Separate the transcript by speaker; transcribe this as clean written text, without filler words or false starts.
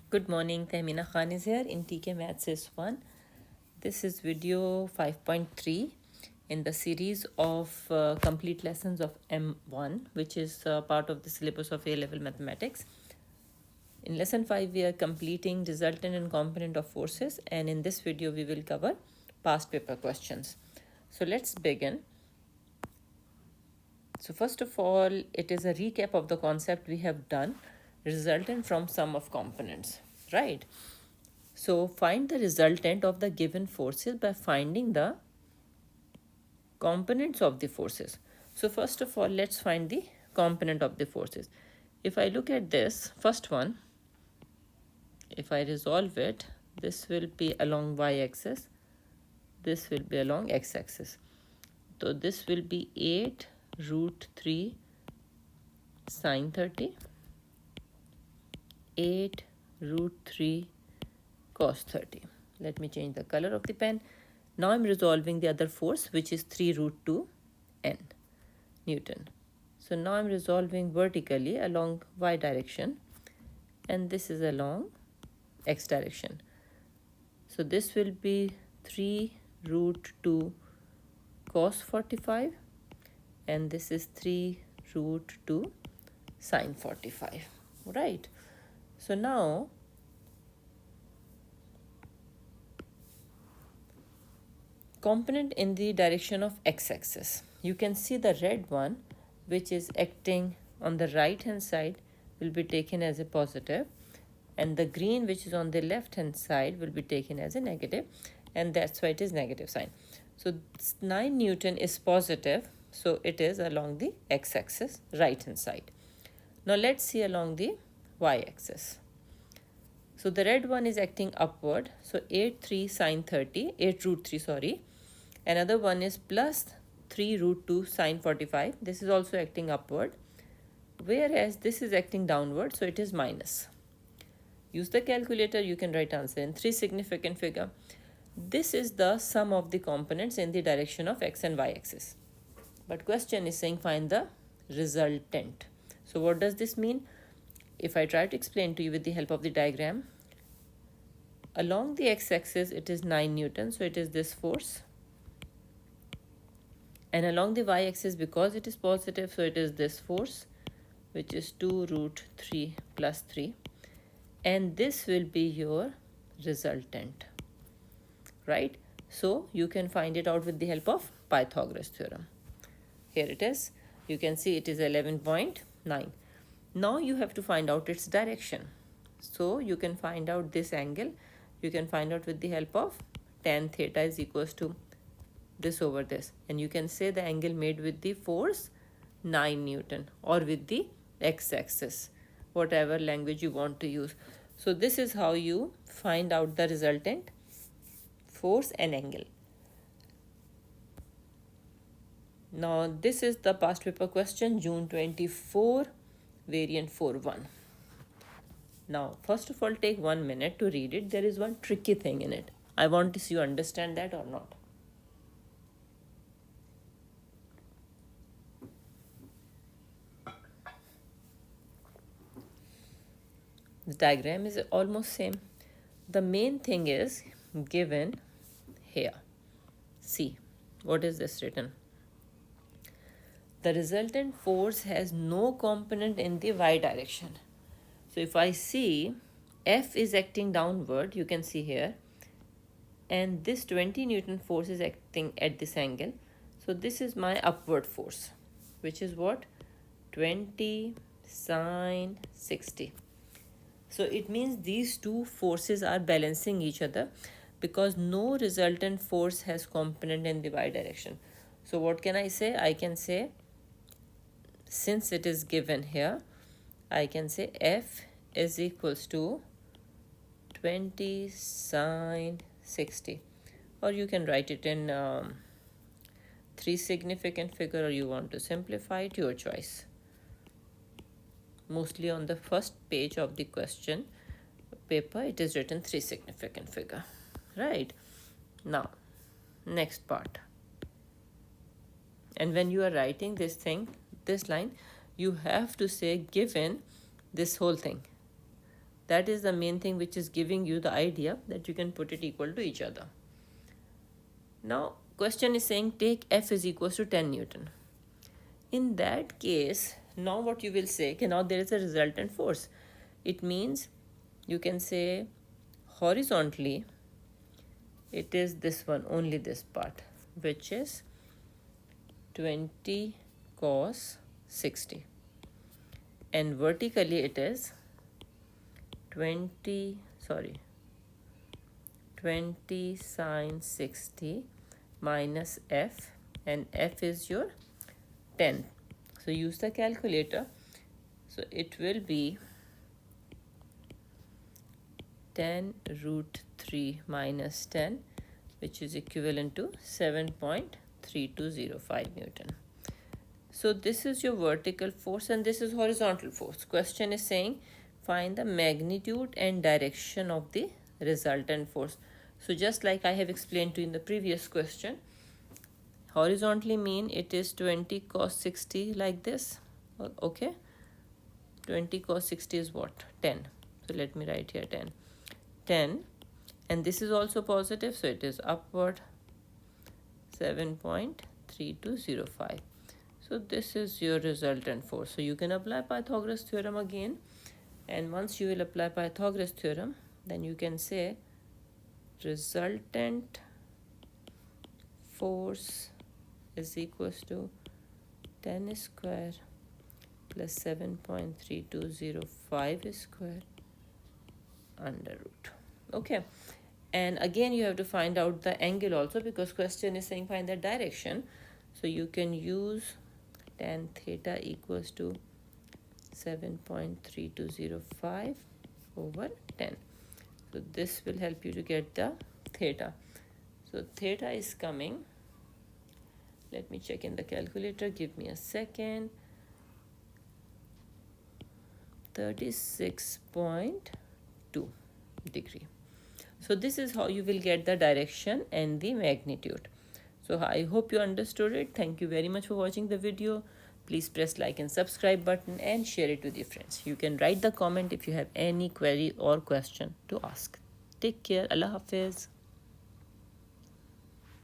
Speaker 1: Good morning, Tehmina Khan is here in TKMaths is 1. This is video 5.3 in the series of complete lessons of M1, which is part of the syllabus of A-level mathematics. In lesson 5, we are completing resultant and component of forces, and in this video, we will cover past paper questions. So let's begin. So first of all, it is a recap of the concept we have done, resultant from sum of components, right? So find the resultant of the given forces by finding the components of the forces. So first of all, let's find the component of the forces. If I look at this first one, if I resolve it, this will be along y-axis, this will be along x-axis. So this will be 8 root 3 sine 30, 8 root 3 cos 30. Let me change the color of the pen. Now I'm resolving the other force, which is 3 root 2 n Newton. So now I'm resolving vertically along y direction, and this is along x direction. So this will be 3 root 2 cos 45, and this is 3 root 2 sine 45, right? So now component in the direction of x-axis. You can see the red one, which is acting on the right hand side, will be taken as a positive, and the green, which is on the left hand side, will be taken as a negative, and that's why it is negative sign. So 9 Newton is positive, so it is along the x-axis, right hand side. Now let's see along the y-axis. So the red one is acting upward, so 8 root 3 sorry. Another one is plus 3 root 2 sine 45. This is also acting upward, whereas this is acting downward, so it is minus. Use the calculator, you can write answer in 3 significant figure. This is the sum of the components in the direction of x and y axis. But question is saying find the resultant. So what does this mean? If I try to explain to you with the help of the diagram, along the x-axis it is 9 Newton, so it is this force. And along the y-axis, because it is positive, so it is this force, which is 2 root 3 plus 3. And this will be your resultant, right? So you can find it out with the help of Pythagoras theorem. Here it is. You can see it is 11.9. Now you have to find out its direction. So you can find out this angle. You can find out with the help of tan theta is equals to this over this, and you can say the angle made with the force 9 Newton or with the x-axis, whatever language you want to use. So this is how you find out the resultant, force and angle. Now this is the past paper question, June 24, variant 4.1. Now first of all, take 1 minute to read it. There is one tricky thing in it. I want to see you understand that or not. The diagram is almost same. The main thing is given here. See, what is this written? The resultant force has no component in the y direction. So if I see F is acting downward, you can see here, and this 20 Newton force is acting at this angle. So this is my upward force, which is what? 20 sine 60. So it means these two forces are balancing each other because no resultant force has component in the y direction. So what can I say? I can say, since it is given here, I can say F is equals to 20 sine 60. Or you can write it in 3 significant figure, or you want to simplify it, your choice. Mostly on the first page of the question paper, it is written 3 significant figure, right? Now, next part. And when you are writing this thing, this line, you have to say given this whole thing. That is the main thing which is giving you the idea that you can put it equal to each other. Now, question is saying take F is equals to 10 Newton. In that case, now what you will say, okay, now there is a resultant force. It means you can say horizontally, it is this one, only this part, which is 20 cos 60. And vertically it is 20 sine 60 minus F, and F is your 10. So use the calculator. So it will be 10 root 3 minus 10, which is equivalent to 7.3205 Newton. So this is your vertical force and this is horizontal force. Question is saying find the magnitude and direction of the resultant force. So just like I have explained to you in the previous question, horizontally mean it is 20 cos 60 like this. Okay, 20 cos 60 is what? 10. So let me write here 10, and this is also positive, so it is upward 7.3205. So this is your resultant force. So you can apply Pythagoras theorem again, and once you will apply Pythagoras theorem, then you can say resultant force is equals to 10 square plus 7.3205 square under root. Okay, and again you have to find out the angle also, because question is saying find the direction. So you can use tan theta equals to 7.3205 over 10. So this will help you to get the theta. So theta is coming, let me check in the calculator, give me a second, 36.2 degree. So this is how you will get the direction and the magnitude. So I hope you understood it. Thank you very much for watching the video. Please press like and subscribe button and share it with your friends. You can write the comment if you have any query or question to ask. Take care. Allah Hafiz.